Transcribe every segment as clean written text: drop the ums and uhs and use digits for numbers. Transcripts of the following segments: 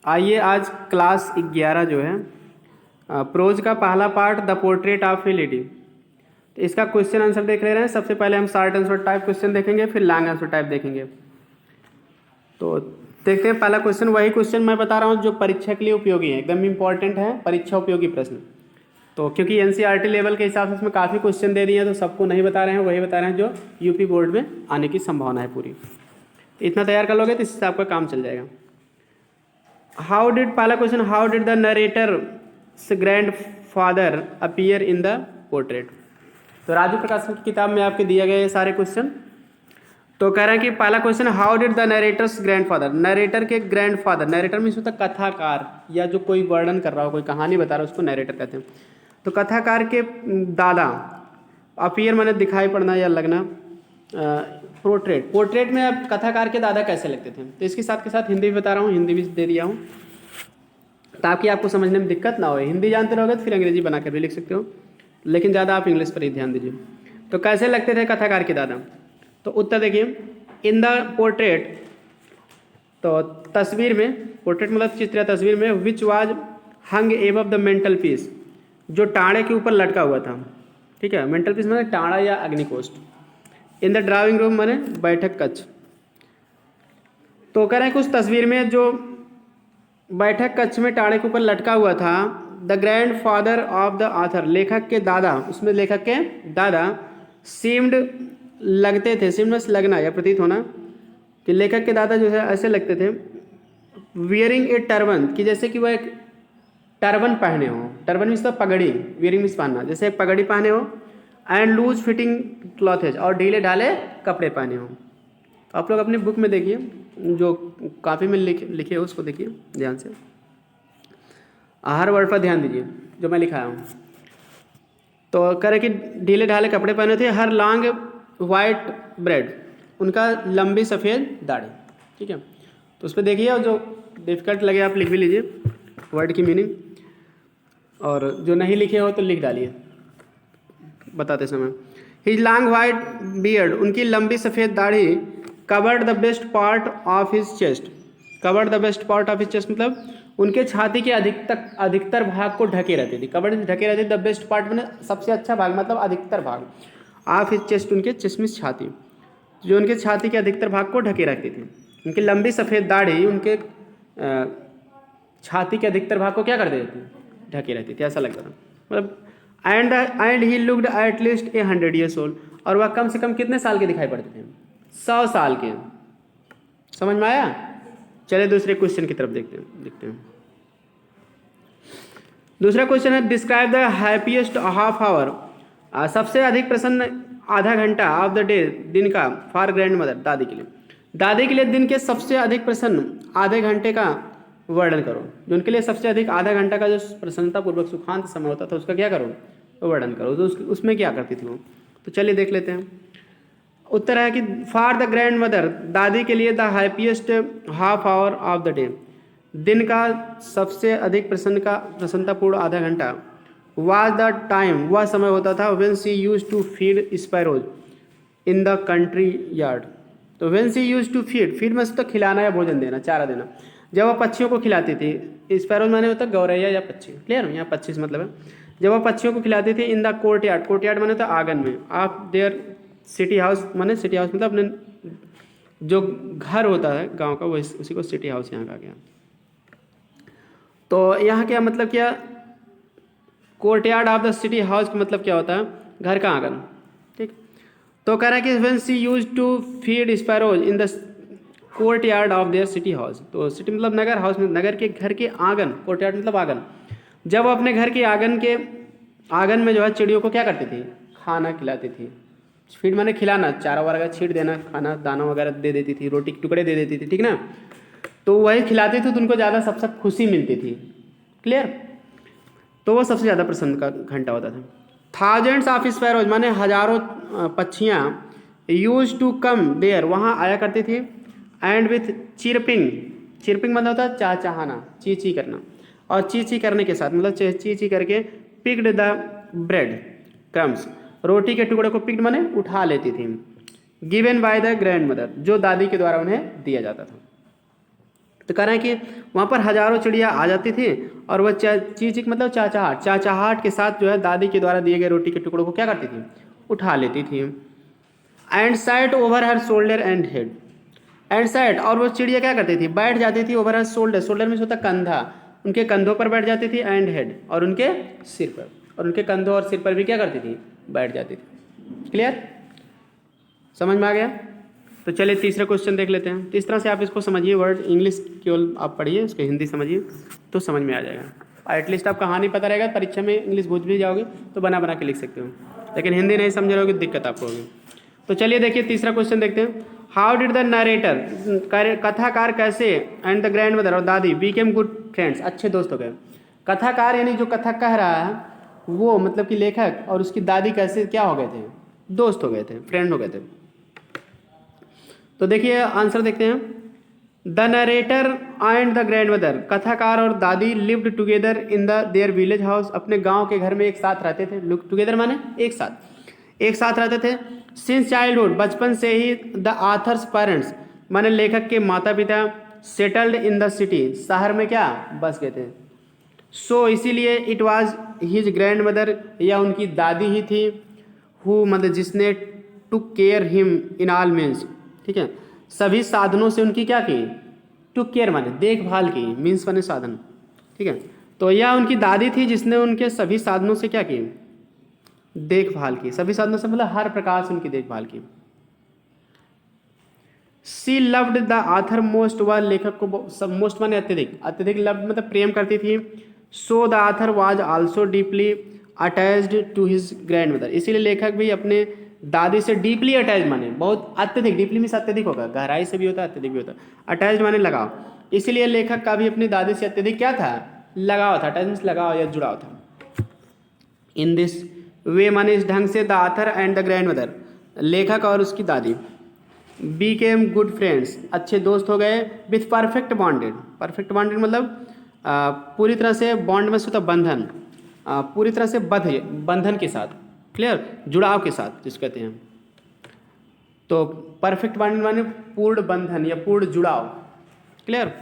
आइए आज क्लास 11 जो है प्रोज का पहला part the portrait of A lady. तो इसका क्वेश्चन आंसर देख ले रहे हैं। सबसे पहले हम शॉर्ट आंसर टाइप क्वेश्चन देखेंगे, फिर लॉन्ग आंसर टाइप देखेंगे। तो देखते हैं पहला क्वेश्चन। वही क्वेश्चन मैं बता रहा हूँ जो परीक्षा के लिए उपयोगी है, एकदम इंपॉर्टेंट है, परीक्षा उपयोगी प्रश्न। तो क्योंकि एनसीईआरटी लेवल के हिसाब से इसमें काफ़ी क्वेश्चन दे दिए हैं, तो सबको नहीं बता रहे हैं, वही बता रहे हैं जो यूपी बोर्ड में आने की संभावना है पूरी। तो इतना तैयार कर लोगे तो इससे आपका काम चल जाएगा। हाउ डिड, पहला question, how did the narrator grand father appear in the portrait. तो राजू प्रकाश की किताब में आपके दिए गए सारे क्वेश्चन। तो कह रहे हैं कि पहला question, how did the narrator's grand father, narrator के ग्रैंड फादर, नरेटर मीन्स होता है कथाकार या जो कोई वर्णन कर रहा हो, कोई कहानी बता रहा हो, उसको नरेटर कहते हैं। तो कथाकार के दादा, अपीयर माने दिखाई पड़ना या लगना, पोर्ट्रेट, पोर्ट्रेट में अब कथाकार के दादा कैसे लगते थे। तो इसके साथ के साथ हिंदी भी बता रहा हूँ, हिंदी भी दे दिया हूँ ताकि आपको समझने में दिक्कत ना हो। हिंदी जानते रहोगे तो फिर अंग्रेजी बनाकर भी लिख सकते हो, लेकिन ज़्यादा आप इंग्लिश पर ही ध्यान दीजिए। तो कैसे लगते थे कथाकार के दादा। तो उत्तर देखिए, इन द पोर्ट्रेट, तो तस्वीर में, पोर्ट्रेट मतलब चित्र या तस्वीर में, which was hung above the mental peace, जो टाड़े के ऊपर लटका हुआ था। ठीक है, मेंटल पीस माने टाड़ा या अग्निकोष्ठ। इन द ड्राइंग रूम माने बैठक कक्ष। तो कह रहे हैं कि उस तस्वीर में जो बैठक कक्ष में टाड़े के ऊपर लटका हुआ था, the grand father of the author, लेखक के दादा, उसमें लेखक के दादा, सीम्ड लगते थे, सीम्ड में लगना या प्रतीत होना, कि लेखक के दादा जो है ऐसे लगते थे, वियरिंग ए टर्बन, कि जैसे कि वह एक टर्बन पहने हो, टर्बन मीन्स पगड़ी, वियरिंग मीन्स पहनना, जैसे पगड़ी पहने हो, एंड लूज फिटिंग क्लॉथेज, और ढीले ढाले कपड़े पहने हो। तो आप लोग अपनी बुक में देखिए, जो काफ़ी में लिखे हो उसको देखिए ध्यान से, हर वर्ड पर ध्यान दीजिए जो मैं लिखाया हूँ। तो कह रहे कि ढीले ढाले कपड़े पहने थे, हर लॉन्ग वाइट ब्रेड, उनका लंबी सफ़ेद दाढ़ी। ठीक है, तो उस पर देखिए, और जो डिफिकल्ट लगे आप लिख भी लीजिए वर्ड की मीनिंग, और जो नहीं लिखे हो तो लिख डालिए बताते समय। हिज लॉन्ग वाइट बियर्ड, उनकी लंबी सफ़ेद दाढ़ी, covered the best part of his chest, covered the best part of his chest मतलब उनके छाती के अधिकतर भाग को ढके रहती थी। कवर्ड ढके रहती, द बेस्ट पार्ट मैंने सबसे अच्छा भाग, मतलब अधिकतर भाग, ऑफ हिज चेस्ट उनके चेस्ट में छाती, जो उनके छाती के अधिकतर भाग को ढके रखती थी। उनकी लंबी सफ़ेद दाढ़ी उनके छाती के अधिकतर भाग को क्या कर देती थी, ढके रहती थी, ऐसा लगता था मतलब। And he looked at least 100 years old, और वह कम से कम कितने साल के दिखाई पड़ते थे, 100 साल के। समझ में आया। चलिए दूसरे क्वेश्चन की तरफ देखते हैं। दूसरा क्वेश्चन है, describe the happiest half hour, सबसे अधिक प्रसन्न आधा घंटा ऑफ द डे, दिन का, फॉर ग्रैंड मदर, दादी के लिए, दादी के लिए दिन के सबसे अधिक प्रसन्न आधे घंटे का वर्णन करो। जो उनके लिए सबसे अधिक आधा घंटा का जो प्रसन्नतापूर्वक सुखांत समय होता था उसका क्या करो, वर्णन करो। तो उसमें क्या करती थी वो। तो चलिए देख लेते हैं। उत्तर है कि फॉर द ग्रैंड मदर, दादी के लिए, the happiest half hour of the day, दिन का सबसे अधिक प्रसन्नतापूर्ण आधा घंटा, वाज द टाइम, वह समय होता था, when she used to feed sparrows in the country yard. तो when she used to feed में तो खिलाना या भोजन देना, चारा देना, जब वह पक्षियों को खिलाती थी। स्पैरोज माने होता है गौरैया या पक्षी, क्लियर, यहाँ पक्षी से मतलब है, जब वह पक्षियों को खिलाती थी। इन the court yard, court yard माने होता है आंगन में, आप देयर सिटी हाउस, माने सिटी हाउस मतलब अपने जो घर होता है गांव का, वो उसी को सिटी हाउस यहाँ का गया। तो यहाँ क्या मतलब, क्या court yard of the city house का मतलब क्या होता है, घर का आंगन। ठीक, तो कह रहा है कि when she used to feed sparrows in the courtyard of their city house. तो सिटी मतलब नगर, हाउस में नगर के घर के आंगन, कोर्ट यार्ड मतलब आंगन। जब वो अपने घर के आंगन में जो है चिड़ियों को क्या करती थी, खाना खिलाती थी। फीड माने खिलाना, चारा वगैरह छीट देना, खाना दाना वगैरह दे देती थी, रोटी के टुकड़े दे देती थी, ठीक ना। तो वही खिलाती थी तो उनको ज़्यादा सबसे खुशी मिलती थी, क्लियर। तो वो सबसे ज़्यादा प्रसन्न का घंटा होता था। थाउजेंड्स ऑफ स्पैरोज माने हजारों पक्षियाँ, यूज टू कम देयर, वहाँ आया करती थी, एंड विथ चिरपिंग, चिरपिंग मतलब होता है चहचहाना, ची ची करना, और ची ची करने के साथ मतलब ची ची करके, पिक्ड द ब्रेड क्रम्स, रोटी के टुकड़े को पिक्ड माने उठा लेती थी, given by the grand mother, जो दादी के द्वारा उन्हें दिया जाता था। तो कह रहे हैं कि वहाँ पर हजारों चिड़िया आ जाती थी और वह चीख मतलब चाचाहाट के साथ जो है दादी के द्वारा दिए गए रोटी के टुकड़ों को क्या करती थी, उठा लेती थी। And site over her shoulder and head, and site, और वो चिड़िया क्या करती थी, बैठ जाती थी ओवर हर शोल्डर, शोल्डर में होता कंधा, उनके कंधों पर बैठ जाती थी, एंड हेड, और उनके सिर पर, और उनके कंधों और सिर पर भी क्या करती थी, बैठ जाती थी। क्लियर, समझ में आ गया। तो चलिए तीसरा क्वेश्चन देख लेते हैं। तो इस तरह से आप इसको समझिए, वर्ड इंग्लिश केवल आप पढ़िए, उसको हिंदी समझिए तो समझ में आ जाएगा। एटलीस्ट आप कहानी पता रहेगा, परीक्षा में इंग्लिश भूल भी जाओगे तो बना बना के लिख सकते हो, लेकिन हिंदी नहीं समझ रहोगे दिक्कत आपको होगी। तो चलिए देखिए तीसरा क्वेश्चन देखते हैं। हाउ डिड द नरेटर, कथाकार कैसे, एंड द ग्रैंड मदर और दादी बीकेम गुड फ्रेंड्स, अच्छे दोस्त हो गए। कथाकार यानी जो कथा कह रहा है वो मतलब कि लेखक और उसकी दादी कैसे क्या हो गए थे, दोस्त हो गए थे, फ्रेंड हो गए थे। तो देखिए आंसर देखते हैं। The narrator and the grand mother, कथाकार और दादी lived together in the their village house, अपने गांव के घर में एक साथ रहते थे। लुक टुगेदर माने एक साथ रहते थे। सिंस चाइल्डहुड, बचपन से ही। द आथर्स पेरेंट्स माने लेखक के माता पिता। सेटल्ड इन द सिटी, शहर में क्या बस गए थे। सो इसीलिए it was his grand mother, या उनकी दादी ही थी, हु मतलब जिसने took care him in all means, ठीक है, सभी साधनों से उनकी क्या की, टुक केयर माने देखभाल की, मीन्स माने साधन, ठीक है। तो यह उनकी दादी थी जिसने उनके सभी साधनों से क्या की, देखभाल की। सभी साधनों से मतलब हर प्रकार से उनकी देखभाल की। सी लव्ड द आथर मोस्ट, वह लेखक को मोस्ट माने अत्यधिक, अत्यधिक लव्ड मतलब प्रेम करती थी। So the author was also deeply attached to his grandmother, इसीलिए लेखक भी अपने दादी से डीपली अटैच माने बहुत अत्यधिक, डीपली मीन्स अत्यधिक होगा, गहराई से भी होता है अत्यधिक भी होता है, अटैच माने लगाव, इसीलिए लेखक का भी अपनी दादी से अत्यधिक क्या था, लगाव था। अटैच मीन्स लगाव या जुड़ाव था। इन दिस वे माने इस ढंग से the author and the grandmother, लेखक और उसकी दादी बीकेम गुड फ्रेंड्स, अच्छे दोस्त हो गए। With perfect bonded, perfect bonded मतलब पूरी तरह से, बॉन्ड में होता बंधन, पूरी तरह से बंधन के साथ, क्लियर, जुड़ाव के साथ जिसको कहते हैं। तो परफेक्ट बॉन्डेड माने पूर्ण बंधन या पूर्ण जुड़ाव, क्लियर।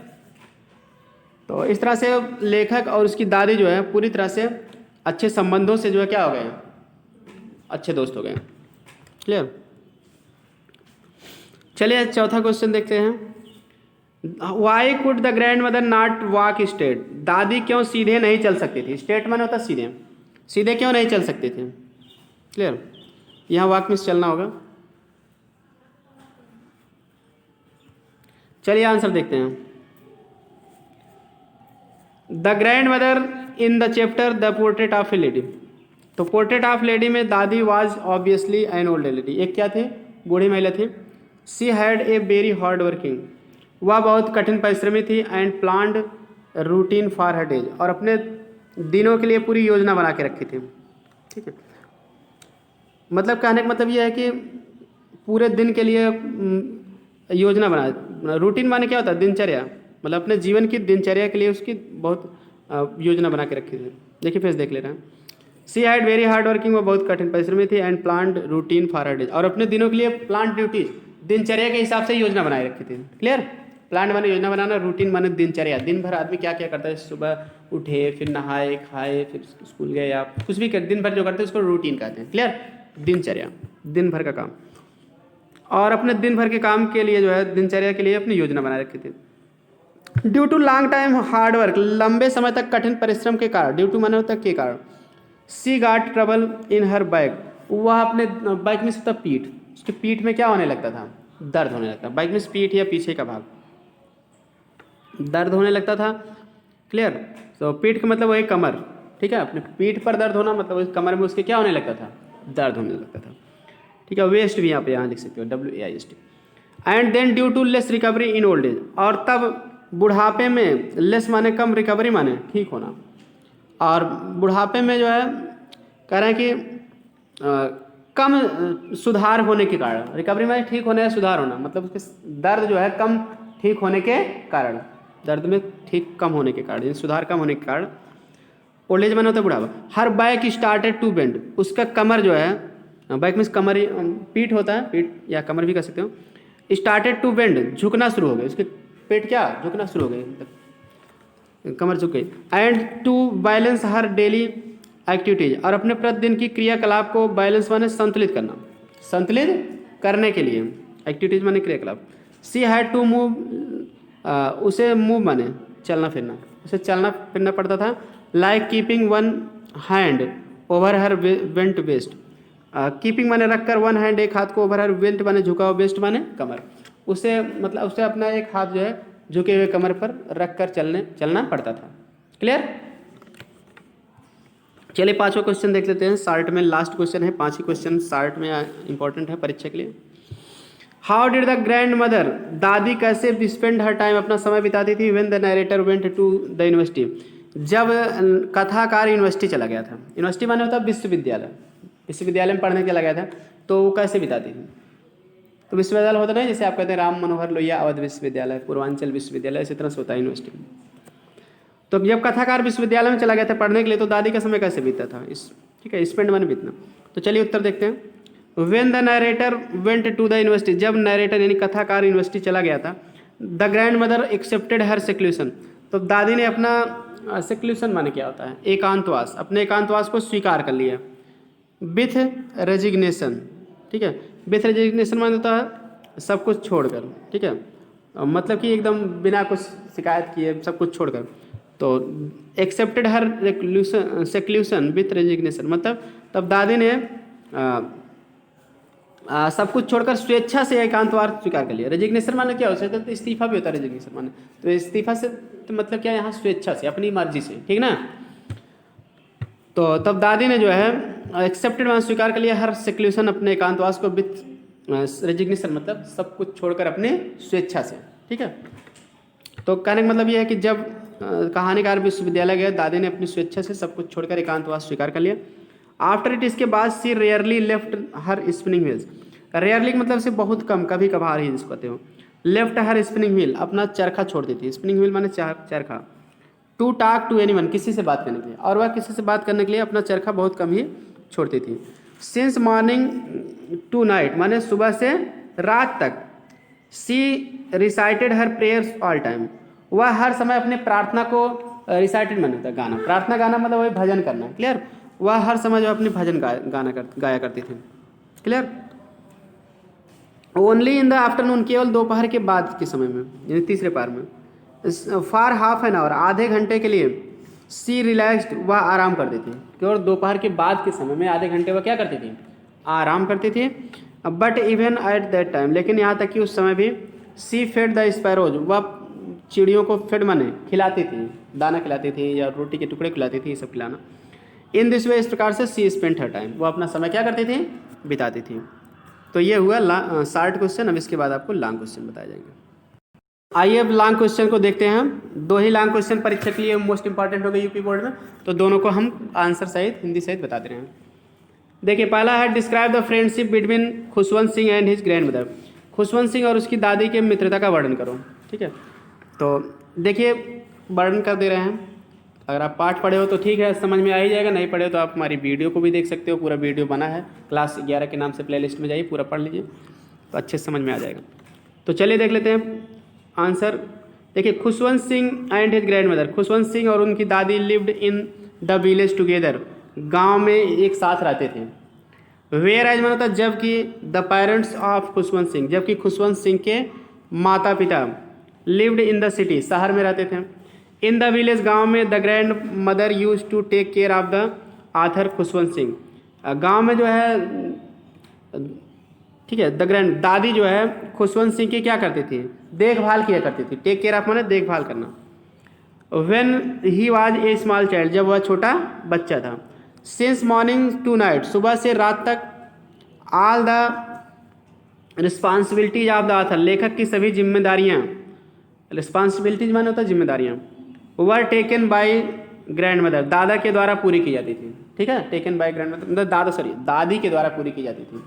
तो इस तरह से लेखक और उसकी दादी जो है पूरी तरह से अच्छे संबंधों से जो है क्या हो गए, अच्छे दोस्त हो गए, क्लियर। चलिए चौथा क्वेश्चन देखते हैं। Y could the grand mother not walk straight, दादी क्यों सीधे नहीं चल सकती थी। स्ट्रेट माने होता सीधे, सीधे क्यों नहीं चल सकती थी, क्लियर। यहाँ वॉक में चलना होगा। चलिए आंसर देखते हैं। The grand mother in the chapter the portrait of A lady, तो पोर्ट्रेट ऑफ लेडी में दादी was obviously an old lady, एक क्या थी, बूढ़ी महिला थी। She had a very hard working, वह बहुत कठिन परिश्रमी थी। And planned routine for her days, और अपने दिनों के लिए पूरी योजना बना के रखी थी, ठीक है। मतलब कहने का मतलब यह है कि पूरे दिन के लिए योजना बना, रूटीन माने क्या होता है, दिनचर्या, मतलब अपने जीवन की दिनचर्या के लिए उसकी बहुत योजना बना के रखी थी। देखिए फिर देख ले रहे हैं। She had very hard working, वो बहुत कठिन परिश्रमी थी। And planned routine for her days, और अपने दिनों के लिए प्लान ड्यूटीज, दिनचर्या के हिसाब से योजना बनाए रखी थी, क्लियर। प्लान माने योजना बनाना, रूटीन माने दिनचर्या, दिन भर आदमी क्या क्या करता है, सुबह उठे, फिर नहाए खाए, फिर स्कूल गए, या कुछ भी कर दिन भर जो करते हैं उसको रूटीन कहते हैं, क्लियर। दिनचर्या, दिन भर का काम, और अपने दिन भर के काम के लिए जो है दिनचर्या के लिए अपनी योजना बनाए रखी थी। Due to long time hard work, लंबे समय तक कठिन परिश्रम के कारण, ड्यू टू माने होता है के कारण। She got trouble in her back, वह अपने बैक में से पीठ, उसकी पीठ में क्या होने लगता था, दर्द होने लगता। बैक में पीठ या पीछे का भाग दर्द होने लगता था, क्लियर। तो पीठ का मतलब वही कमर, ठीक है, अपने पीठ पर दर्द होना मतलब उस कमर में उसके क्या होने लगता था, दर्द होने लगता था, ठीक है। वेस्ट भी यहाँ लिख सकते हो, WAIST। And then due to less recovery in old age, और तब बुढ़ापे में, लेस माने कम, रिकवरी माने ठीक होना, और बुढ़ापे में जो है कह रहे हैं कि कम सुधार होने के कारण, रिकवरी में ठीक होने या सुधार होना, मतलब उसके दर्द जो है कम ठीक होने के कारण, दर्द में ठीक कम होने के कारण, सुधार कम होने के कारण। ओल्ड एज माने होता है बुढ़ापा। Her back started to bend, उसका कमर जो है, बैक में कमर पीठ होता है, पीठ या कमर भी कह सकते हो, स्टार्टेड टू बेंड, झुकना शुरू हो गया, उसके पेट क्या झुकना शुरू हो गई, कमर झुक गई। And to balance her daily activities, और अपने प्रतिदिन की क्रियाकलाप को बैलेंस माने संतुलित करना, संतुलित करने के लिए एक्टिविटीज माने क्रियाकलाप। सी हैड टू मूव, उसे मूव माने चलना फिरना, उसे चलना फिरना पड़ता था। Like keeping one hand over her bent waist, keeping माने रख कर, वन हैंड एक हाथ को, ओवर हर वेंट माने झुका हुआ, वेस्ट माने कमर, उसे मतलब उसे अपना एक हाथ जो है झुके हुए कमर पर रख कर चलना पड़ता था। क्लियर। चलिए पांचवा क्वेश्चन देख लेते हैं, शार्ट में लास्ट क्वेश्चन है, 5 ही क्वेश्चन शार्ट में इंपॉर्टेंट है परीक्षा के लिए। How did the grandmother, दादी कैसे स्पेंड हर टाइम, अपना समय बिताती थी, when the narrator went to the university, जब कथाकार यूनिवर्सिटी चला गया था। यूनिवर्सिटी माने होता है विश्वविद्यालय, विश्वविद्यालय में पढ़ने चला गया था, तो वो कैसे बिताती थी। तो विश्वविद्यालय होता नहीं, जैसे आप कहते हैं राम मनोहर लोहिया अवध विश्वविद्यालय, पूर्वांचल विश्वविद्यालय, इसी तरह से होता है यूनिवर्सिटी में। तो जब कथाकार विश्वविद्यालय में चला गया था पढ़ने के लिए, तो दादी का समय कैसे बीतता था, इस ठीक है, स्पेंड माने बीतना। तो चलिए उत्तर देखते हैं। When the narrator went to the university, जब नरेटर यानी कथाकार यूनिवर्सिटी चला गया था। The grandmother accepted her seclusion, तो दादी ने अपना सेक्लूशन माने क्या होता है, एकांतवास, अपने एकांतवास को स्वीकार कर लिया। विथ रेजिग्नेशन, ठीक है, विथ रेजिग्नेशन माने होता है सब कुछ छोड़कर, ठीक है, मतलब कि एकदम बिना कुछ शिकायत किए सब कुछ छोड़कर। तो accepted her seclusion with resignation, मतलब तब दादी ने सब कुछ छोड़कर स्वेच्छा से एकांतवास स्वीकार कर लिया। रेजिग्नेशन माने क्या होता है, तो इस्तीफा भी होता है रेजिग्नेशन माने, तो इस्तीफा से तो मतलब क्या, यहाँ स्वेच्छा से, अपनी मर्जी से, ठीक ना। तो तब दादी ने जो है एक्सेप्टेड माने स्वीकार कर लिया, हर सेक्लूशन अपने एकांतवास को, विथ रेजिग्नेशन मतलब सब कुछ छोड़कर अपने स्वेच्छा से, ठीक है। तो कहने का मतलब यह है कि जब कहानीकार विश्वविद्यालय गए, दादी ने अपनी स्वेच्छा से सब कुछ छोड़कर एकांतवास स्वीकार कर लिया। आफ्टर इट, इसके बाद she rarely left her spinning wheels, rarely मतलब से बहुत कम, कभी कभार ही जिसको कहते हो। लेफ्ट हर स्पिनिंग व्हील, अपना चरखा छोड़ देती है, स्पिनिंग व्हील माने चरखा। टू टॉक टू एनीवन, किसी से बात करने के लिए, और वह किसी से बात करने के लिए अपना चरखा बहुत कम ही छोड़ती थी। सिंस मॉर्निंग टू नाइट माने सुबह से रात तक। She recited her prayers all time, वह हर समय अपने प्रार्थना को, रिसाइटेड माने होता है गाना, प्रार्थना गाना मतलब वही भजन करना, क्लियर। वह हर समय जो अपनी भजन गाया करती थी, clear. Only in the afternoon, केवल दोपहर के बाद के समय में, यानी तीसरे पार में। फॉर हाफ एन आवर, आधे घंटे के लिए। सी रिलैक्स्ड, वह आराम करती थी, केवल दोपहर के बाद के समय में आधे घंटे वह क्या करती थी, आराम करती थी। But even at that time, लेकिन यहाँ तक कि उस समय भी। सी फेड द स्पैरोज, वह चिड़ियों को फेड माने खिलाती थी, दाना खिलाती थी या रोटी के टुकड़े खिलाती थी, ये सब खिलाना। इन दिस वे, इस प्रकार से सी स्पेंट हर टाइम, वो अपना समय क्या करती थी, बिताती थी। तो ये हुआ शार्ट क्वेश्चन। अब इसके बाद आपको लॉन्ग क्वेश्चन बताए जाएंगे। आइए अब लॉन्ग क्वेश्चन को देखते हैं। 2 ही लॉन्ग क्वेश्चन परीक्षा के लिए मोस्ट इंपॉर्टेंट हो गए यूपी बोर्ड में, तो दोनों को हम आंसर सहित हिंदी सहित बता दे रहे हैं। देखिए पहला है, describe the friendship between Khushwant Singh and his grand mother, Khushwant Singh और उसकी दादी के मित्रता का वर्णन करो, ठीक है। तो देखिए वर्णन कर दे रहे हैं, अगर आप पाठ पढ़े हो तो ठीक है, समझ में आ ही जाएगा, नहीं पढ़े हो तो आप हमारी वीडियो को भी देख सकते हो, पूरा वीडियो बना है, क्लास 11 के नाम से प्लेलिस्ट में जाइए, पूरा पढ़ लीजिए तो अच्छे से समझ में आ जाएगा। तो चलिए देख लेते हैं आंसर। देखिए Khushwant Singh and his grand mother, Khushwant Singh और उनकी दादी lived in the village together, गांव में एक साथ रहते थे। वेयर एज माना था जबकि, the parents of Khushwant Singh, जबकि खुशवंत सिंह के माता पिता, लिव्ड इन द सिटी, शहर में रहते थे। इन द विलेज, गांव में, the grandmother use to take care of the author Khushwant Singh, गांव में जो है, ठीक है, द ग्रैंड दादी जो है खुशवंत सिंह की क्या करती थी, देखभाल किया करती थी। टेक केयर ऑफ माने देखभाल करना। When he was a small child, जब वह छोटा बच्चा था। सिंस मॉर्निंग टू नाइट, सुबह से रात तक। All the responsibilities of the author, लेखक की सभी जिम्मेदारियाँ, रिस्पॉन्सिबिलिटीज माने होता है जिम्मेदारियाँ, were taken by grandmother, दादा के द्वारा पूरी की जाती थी, ठीक है। टेकन बाय ग्रैंड मदर मतलब दादी के द्वारा पूरी की जाती थी।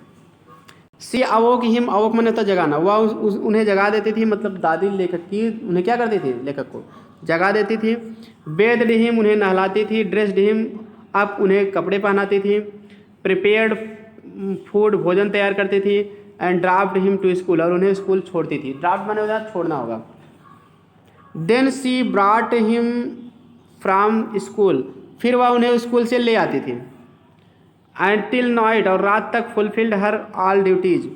सी अवोक हिम, अवोक माने होता जगाना, वह उन्हें जगा देती थी, मतलब दादी लेखक की उन्हें क्या करती थी, लेखक को जगा देती थी। बेद हिम, उन्हें नहलाती थी। ड्रेस्ड हिम, अब उन्हें कपड़े पहनाती थी। प्रिपेयर्ड फूड, भोजन तैयार करती थी। And dropped him to school, और उन्हें स्कूल छोड़ती थी। ड्राफ्ट माने होता छोड़ना होगा, then she brought him from school, फिर वह उन्हें स्कूल से ले आती थी। टिल नाइट, और रात तक fulfilled her all duties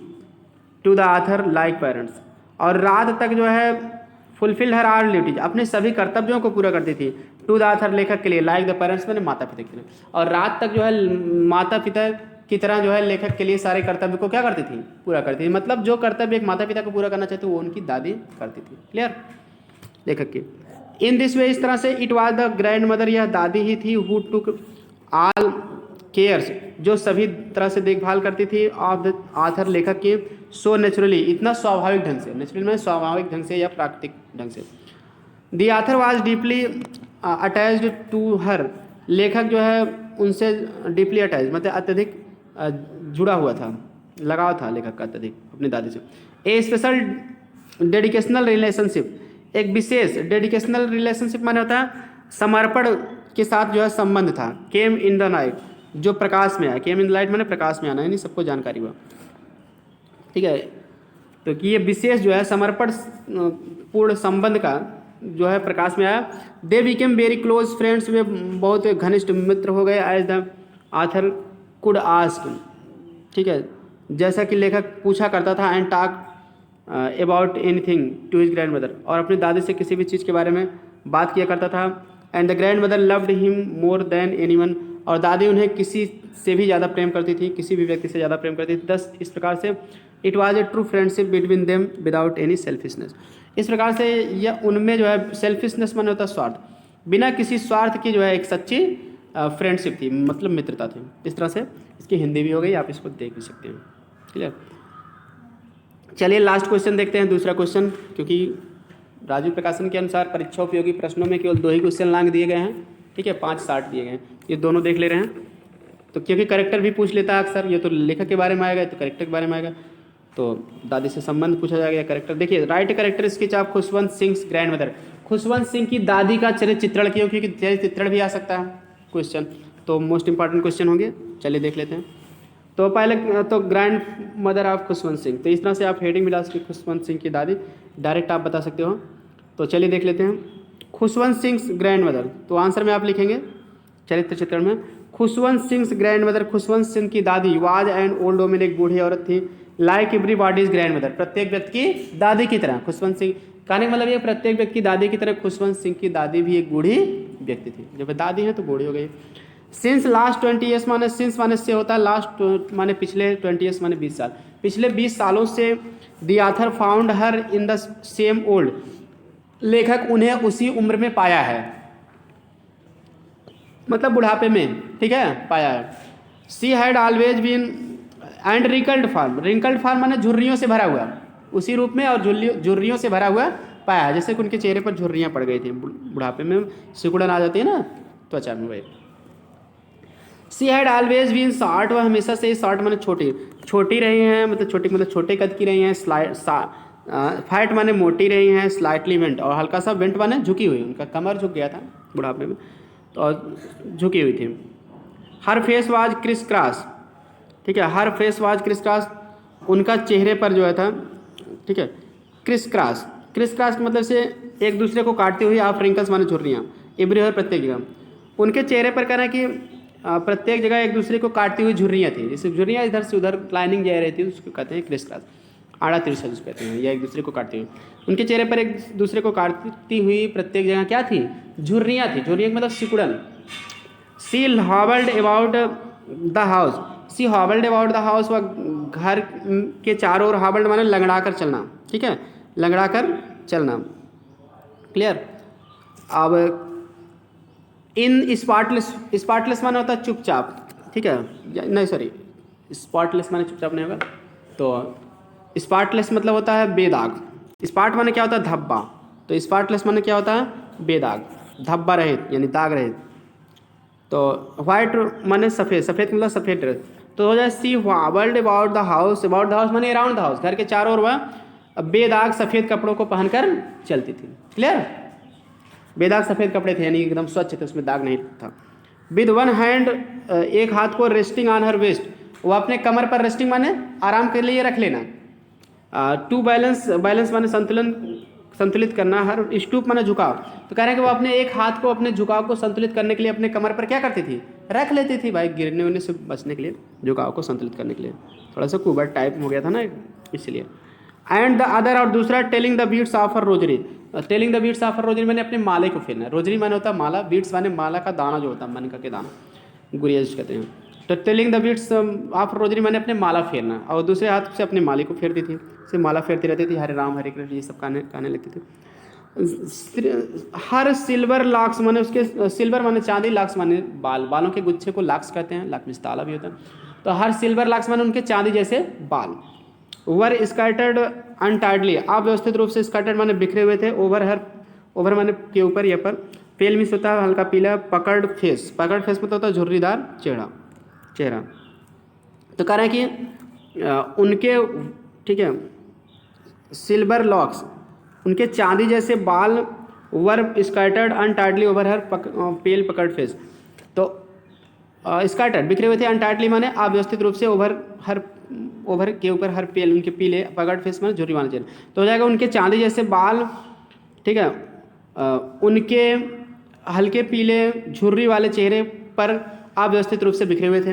to the author like parents, और रात तक जो है फुलफिल्ड हर ऑल ड्यूटीज, अपने सभी कर्तव्यों को पूरा करती थी। टू द आथर, लेखक के लिए, लाइक द पेरेंट्स मैंने माता पिता के लिए, और रात तक जो है माता पिता की तरह जो है लेखक के लिए सारे कर्तव्य को क्या करती थी, पूरा करती थी। मतलब जो कर्तव्य एक माता पिता को पूरा करना चाहते वो उनकी दादी करती थी। क्लियर, लेखक की। इन दिस वे, इस तरह से, it was the grand mother, यह दादी ही थी, हु टुक ऑल केयर्स, जो सभी तरह से देखभाल करती थी, ऑफ द आथर, लेखक की, सो नेचुरली, इतना स्वाभाविक ढंग से, नेचुरली में स्वाभाविक ढंग से या प्राकृतिक ढंग से। The author was deeply attached to her, लेखक जो है उनसे डीपली अटैच मतलब अत्यधिक जुड़ा हुआ था, लगाव था लेखक का अत्यधिक अपनी दादी से। ए स्पेशल डेडिकेशनल रिलेशनशिप, एक विशेष डेडिकेशनल रिलेशनशिप माने होता है समर्पण के साथ जो है संबंध था। केम इन द नाइट, जो प्रकाश में आया, केम इन द लाइट माने प्रकाश में आना, यानी सबको जानकारी हुआ। ठीक है, तो कि ये विशेष जो है समर्पण पूर्ण संबंध का जो है प्रकाश में आया। They became very close friends, वे बहुत घनिष्ठ मित्र हो गए। As the author could ask, ठीक है, जैसा कि लेखक पूछा करता था, and talk about anything to his grandmother, और अपनी दादी से किसी भी चीज़ के बारे में बात किया करता था। And the grand mother loved him more than anyone, और दादी उन्हें किसी से भी ज़्यादा प्रेम करती थी, किसी भी व्यक्ति से ज़्यादा प्रेम करती थी। दस, इस प्रकार से, it was a true friendship between them without any selfishness, इस प्रकार से यह उनमें जो है सेल्फिशनेस माने होता है स्वार्थ, बिना किसी स्वार्थ की जो है एक सच्ची फ्रेंडशिप थी, मतलब मित्रता थी। इस तरह से इसकी हिंदी भी हो गई, आप इसको देख भी सकते हैं। क्लियर, चलिए लास्ट क्वेश्चन देखते हैं, दूसरा क्वेश्चन, क्योंकि राजू प्रकाशन के अनुसार परीक्षा उपयोगी प्रश्नों में केवल 2 ही क्वेश्चन लांग दिए गए हैं। ठीक है, 5 60 दिए गए हैं, ये दोनों देख ले रहे हैं। तो क्योंकि करेक्टर भी पूछ लेता है अक्सर, ये तो लेखक के बारे में आएगा, तो करेक्टर के बारे में आएगा, तो दादी से संबंध पूछा जाएगा। करेक्टर देखिए, right character sketch of Khushwant Singh grand mother, Khushwant Singh की दादी का चरित्र चित्रण किया, क्योंकि चरित्र चित्रण भी आ सकता है क्वेश्चन, तो मोस्ट इंपॉर्टेंट क्वेश्चन होंगे। चलिए देख लेते हैं। तो पहले तो grand mother of Khushwant Singh, तो इस तरह से आप हेडिंग मिला सकते, खुशवंत सिंह की दादी, डायरेक्ट आप बता सकते हो। तो चलिए देख लेते हैं, खुशवंत सिंह ग्रैंड मदर, तो आंसर में आप लिखेंगे चरित्र चित्रण में, खुशवंत सिंह ग्रैंड मदर, खुशवंत सिंह की दादी वाज एंड ओल्ड वोमेन, एक बूढ़ी औरत थी। लाइक एवरीबॉडीज ग्रैंड मदर, प्रत्येक व्यक्ति की दादी की तरह, खुशवंत सिंह कहने का मतलब ये प्रत्येक व्यक्ति की दादी की तरह खुशवंत सिंह की दादी भी एक बूढ़ी व्यक्ति थी। जब दादी है तो बूढ़ी हो गई। सिंस लास्ट 20 ईयर्स माने, सिंस माने से होता है, लास्ट माने पिछले, 20 ईयर्स माने 20 साल, पिछले 20 सालों से the author found her in the same old, लेखक उन्हें उसी उम्र में पाया है, मतलब बुढ़ापे में, ठीक है, पाया है। She had always been and wrinkled form, wrinkled form माने झुर्रियों से भरा हुआ, उसी रूप में, और झुर्रियों से भरा हुआ पाया है, जैसे कि उनके चेहरे पर झुर्रियाँ पड़ गई थी, बुढ़ापे में सिकुड़न आ जाती है ना त्वचा में, वही। She had always been short, वह हमेशा से शॉर्ट माने छोटी, छोटी रही हैं, मतलब छोटी मतलब छोटे कद की रही हैं। फैट माने मोटी रही हैं। स्लाइटली वेंट, और हल्का सा वेंट माने झुकी हुई, उनका कमर झुक गया था बुढ़ापे में, तो झुकी हुई थी। हर फेस वाज क्रिस क्रॉस, ठीक है, हर फेस वाज क्रिस क्रॉस, उनका चेहरे पर जो है था, ठीक है, क्रिस क्रॉस, क्रिस क्रॉस मतलब से एक दूसरे को काटती हुई, ऑफ रिंकल्स माने झुर्रियाँ, एवरीवेयर प्रत्येक जगह, उनके चेहरे पर कहना है कि प्रत्येक जगह एक दूसरे को काटती हुई झुर्रियाँ थी, जैसे झुर्रियाँ इधर से उधर लाइनिंग जा रही थी, उसको कहते हैं क्रिस क्रॉस, आड़ा तिरछा जिसको कहते हैं, या एक दूसरे को काटती हुई, उनके चेहरे पर एक दूसरे को काटती हुई प्रत्येक जगह क्या थी, झुर्रियाँ थी, झुर्रियाँ मतलब सिकुड़न। She hobbled about the house, she hobbled about the house, वह घर के चारों ओर, हॉबल्ड माने लंगड़ा कर चलना, ठीक है, लंगड़ा कर चलना। क्लियर। अब इन स्पॉटलेस, स्पॉटलेस माने होता है चुपचाप, ठीक है, नहीं सॉरी, स्पॉटलेस माने चुपचाप नहीं होगा, तो स्पॉटलेस मतलब होता है बेदाग। स्पॉट माने क्या होता है, धब्बा, तो स्पॉटलेस माने क्या होता है, बेदाग, धब्बा रहित यानी दाग रहित। तो वाइट माने सफ़ेद, सफ़ेद मतलब सफ़ेद ड्रेस, तो हो जाए she hobbled about the house, about the house माने अराउंड द हाउस, घर के चारों ओर वह बेदाग सफ़ेद कपड़ों को पहनकर चलती थी। क्लियर, बेदाग सफ़ेद कपड़े थे, यानी एकदम स्वच्छ थे, उसमें दाग नहीं था। विद वन हैंड, एक हाथ को रेस्टिंग ऑन हर वेस्ट, वो अपने कमर पर रेस्टिंग माने आराम के लिए रख लेना। टू बैलेंस, बैलेंस माने संतुलन संतुलित करना, हर स्टूप माने झुकाव। तो कह रहे हैं कि वो अपने एक हाथ को अपने झुकाव को संतुलित करने के लिए अपने कमर पर क्या करती थी, रख लेती थी भाई, गिरने उड़ने से बचने के लिए, झुकाव को संतुलित करने के लिए। थोड़ा सा कुबड़ टाइप हो गया था ना इसलिए। एंड द अदर, और दूसरा telling the beads of her rosary. Telling the beads of her rosary मैंने अपने माले को फेरना। रोजरी माने होता है माला, बीट्स माने माला का दाना जो होता है, मन का के दाना, गुड़िया जिसे कहते हैं। तो telling the beads of rosary मैंने अपने माला फेरना, और दूसरे हाथ से अपने माले को फेरती थी, से माला फेरती रहती थी, हरे राम हरे कृष्ण ये सब गाने लगती थी। हर सिल्वर लॉक्स माने उसके, सिल्वर माने चांदी, लॉक्स माने बाल, बालों के गुच्छे को लॉक्स कहते हैं, लॉक में ताला भी होता है। तो हर सिल्वर लॉक्स माने उनके चांदी जैसे बाल। वर स्कैटर्ड अनटाइडली, अव्यवस्थित रूप से, स्कैटर्ड माने बिखरे हुए थे, ओवर हर, ओवर माने के ऊपर या पर, पेल मिस होता है हल्का पीला, पकड़ फेस, पकड़ फेस मतलब होता है झुर्रीदार चेहरा। तो कह रहे हैं कि उनके, ठीक है, सिल्वर लॉक्स, उनके चांदी जैसे बाल, वर स्कैटर्ड अनटाइडली ओवर हर, पेल पकड़ फेस। तो स्कैटर्ड बिखरे हुए थे, अनटाइडली माने अव्यवस्थित रूप से, ओवर के ऊपर हर, पेल उनके पीले, पकड़ फेस माने झुर्री वाले चेहरे। तो हो जाएगा उनके चांदी जैसे बाल, ठीक है, उनके हल्के पीले झुर्री वाले चेहरे पर अव्यवस्थित रूप से बिखरे हुए थे।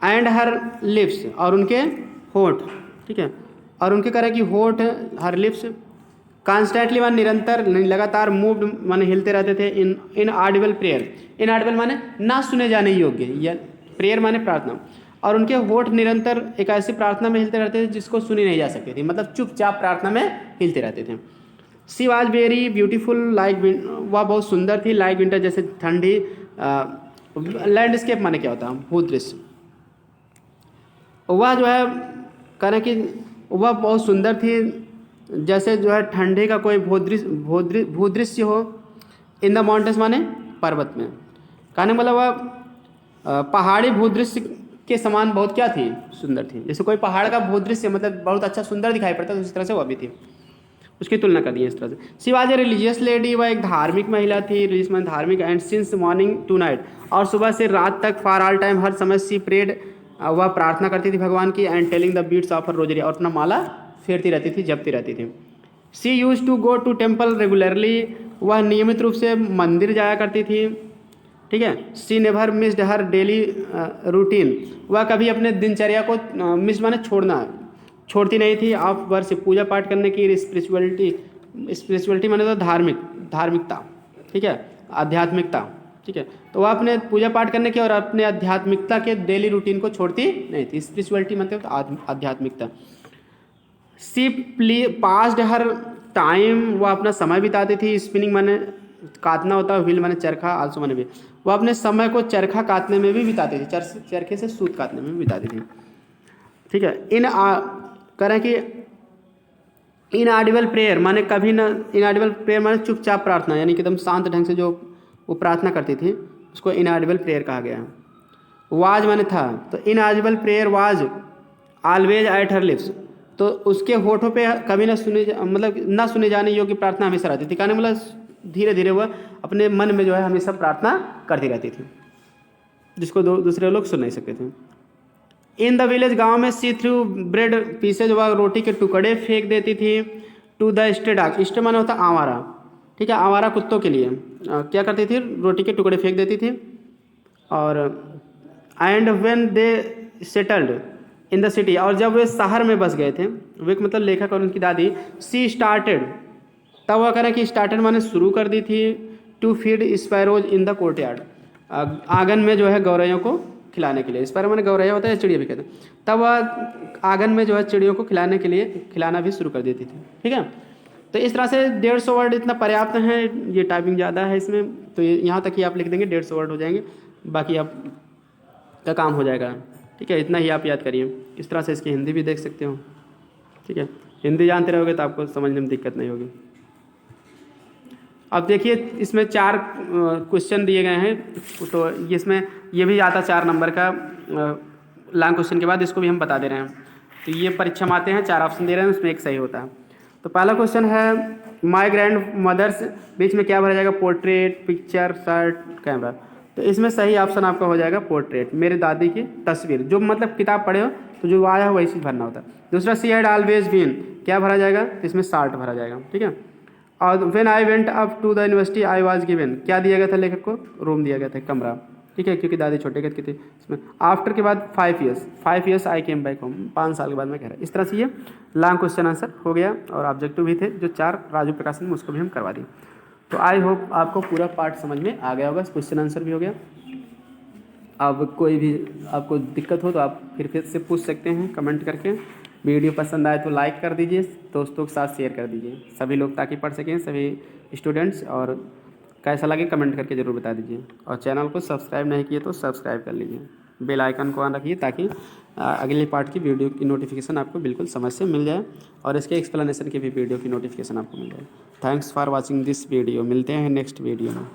एंड हर लिप्स, और उनके होठ, ठीक है, और उनके कह रहे कि होठ, हर लिप्स कॉन्स्टेंटली माने निरंतर, लगातार, मूव्ड माने हिलते रहते थे, इन ऑडिबल प्रेयर, इन ऑडिबल माने ना सुने जाने योग्य, या प्रेयर माने प्रार्थना, और उनके होठ निरंतर एक ऐसी प्रार्थना में हिलते रहते थे जिसको सुनी नहीं जा सकती थी, मतलब चुपचाप प्रार्थना में हिलते रहते थे। सी वॉज वेरी ब्यूटीफुल लाइक, वह बहुत सुंदर थी, लाइक विंटर जैसे ठंडी, लैंडस्केप माने क्या होता है, भूदृश्य। वह जो है कह रहे कि वह बहुत सुंदर थी, जैसे जो है ठंडे का कोई भूदृश्य हो, इन द माउंटेन्स माने पर्वत में। कहने मतलब वह पहाड़ी भूदृश्य के समान बहुत क्या थी, सुंदर थी। जैसे कोई पहाड़ का भूदृश्य मतलब बहुत अच्छा सुंदर दिखाई पड़ता है, तो उस तरह से वह भी थी, उसकी तुलना कर दी है इस तरह से। She was a religious lady, वह एक धार्मिक महिला थी, रिलीजियस माने धार्मिक, and since morning to night, और सुबह से रात तक, फॉर ऑल टाइम हर समय, सी प्रेड, वह प्रार्थना करती थी भगवान की, and telling the beads of her rosary, और अपना माला फेरती रहती थी, जपती रहती थी। She use to go to temple regularly, वह नियमित रूप से मंदिर जाया करती थी, ठीक है। सी नेवर मिस्ड हर डेली रूटीन, वह कभी अपने दिनचर्या को मिस माने छोड़ती नहीं थी। ऑफ वर्शिप, पूजा पाठ करने की, स्पिरिचुअलिटी माने तो धार्मिकता, ठीक है, आध्यात्मिकता, ठीक है। तो वह अपने पूजा पाठ करने की और अपने आध्यात्मिकता के डेली रूटीन को छोड़ती नहीं थी। स्पिरिचुअलिटी मतलब आध्यात्मिकता। सी पास्ड हर टाइम, वह अपना समय बिताती थी, स्पिनिंग माने काटना होता है, व्हील माने चरखा, आल्सो माने भी, वह अपने समय को चरखा काटने में भी बिताती थी, चरखे से सूत काटने में भी बिताती थी, ठीक है। करें कि इनऑडिबल प्रेयर माने कभी ना, इनऑडिबल प्रेयर माने चुपचाप प्रार्थना, यानी कि एकदम शांत ढंग से जो वो प्रार्थना करती थी उसको इनऑडिबल प्रेयर कहा गया है। वाज माने था, तो inaudible prayer was always at her lips, तो उसके होठों पे कभी ना सुने जाने योग्य प्रार्थना हमेशा रहती थी। कहने मतलब धीरे धीरे वह अपने मन में जो है हमेशा प्रार्थना करती रहती थी, जिसको दूसरे लोग सुन नहीं सकते थे। इन द विलेज, गांव में, सी थ्रू ब्रेड पीसेज, वह रोटी के टुकड़े फेंक देती थी, to the stray dog, stray माने होता आवारा, ठीक है, आवारा कुत्तों के लिए क्या करती थी, रोटी के टुकड़े फेंक देती थी। और and when they settled in the city, और जब वे शहर में बस गए थे, वे मतलब लेखक और उनकी दादी, सी स्टार्टेड, तब वह करें कि स्टार्टेड माने शुरू कर दी थी, to feed sparrows in the courtyard, आंगन में जो है गौरैयों को खिलाने के लिए, स्पैरो माने गौरैया होता है, चिड़िया भी कहते हैं, तब वह आंगन में जो है चिड़ियों को खिलाना भी शुरू कर देती थी, ठीक है। तो इस तरह से 150 वर्ड इतना पर्याप्त है, ये टाइपिंग ज़्यादा है इसमें, तो यहाँ तक ही आप लिख देंगे, 150 वर्ड हो जाएंगे, बाकी आप का काम हो जाएगा, ठीक है। इतना ही आप याद करिए। इस तरह से इसकी हिंदी भी देख सकते हो, ठीक है, हिंदी जानते रहोगे तो आपको समझने में दिक्कत नहीं होगी। अब देखिए इसमें 4 क्वेश्चन दिए गए हैं, तो इसमें ये भी आता 4 नंबर का लॉन्ग क्वेश्चन के बाद, इसको भी हम बता दे रहे हैं। तो ये परीक्षा में आते हैं, 4 ऑप्शन दे रहे हैं, उसमें एक सही होता है। तो पहला क्वेश्चन है माय ग्रैंड मदर्स, बीच में क्या भरा जाएगा, पोर्ट्रेट, पिक्चर, शर्ट, कैमरा। तो इसमें सही ऑप्शन आपका हो जाएगा पोर्ट्रेट, मेरे दादी की तस्वीर, जो मतलब किताब पढ़े हो तो जो आया हो वैसे भरना होता है। दूसरा सी हैड ऑलवेज बीन, क्या भरा जाएगा, तो इसमें शर्ट भरा जाएगा, ठीक है। और when I went up to the university I was given, क्या दिया गया था लेखक को? रूम दिया गया था, कमरा, ठीक है, क्योंकि दादी छोटे गए थे इसमें। आफ्टर के बाद 5 years I came back home, 5 साल के बाद मैं कह रहा हूँ। इस तरह से ये लॉन्ग क्वेश्चन आंसर हो गया और ऑब्जेक्टिव भी थे जो 4 राजू प्रकाशन में, उसको भी हम करवा दिए। तो आई होप आपको पूरा पार्ट समझ में आ गया होगा, क्वेश्चन आंसर भी हो गया। अब कोई भी आपको दिक्कत हो तो आप फिर से पूछ सकते हैं कमेंट करके। वीडियो पसंद आए तो लाइक कर दीजिए, दोस्तों के साथ शेयर कर दीजिए, सभी लोग ताकि पढ़ सकें, सभी स्टूडेंट्स। और कैसा लगे कमेंट करके ज़रूर बता दीजिए। और चैनल को सब्सक्राइब नहीं किए तो सब्सक्राइब कर लीजिए, बेल आइकन को ऑन रखिए ताकि अगले पार्ट की वीडियो की नोटिफिकेशन आपको बिल्कुल समय से मिल जाए और इसके एक्सप्लेनेशन की भी वीडियो की नोटिफिकेशन आपको मिल जाए। Thanks for watching this video. मिलते हैं नेक्स्ट वीडियो में।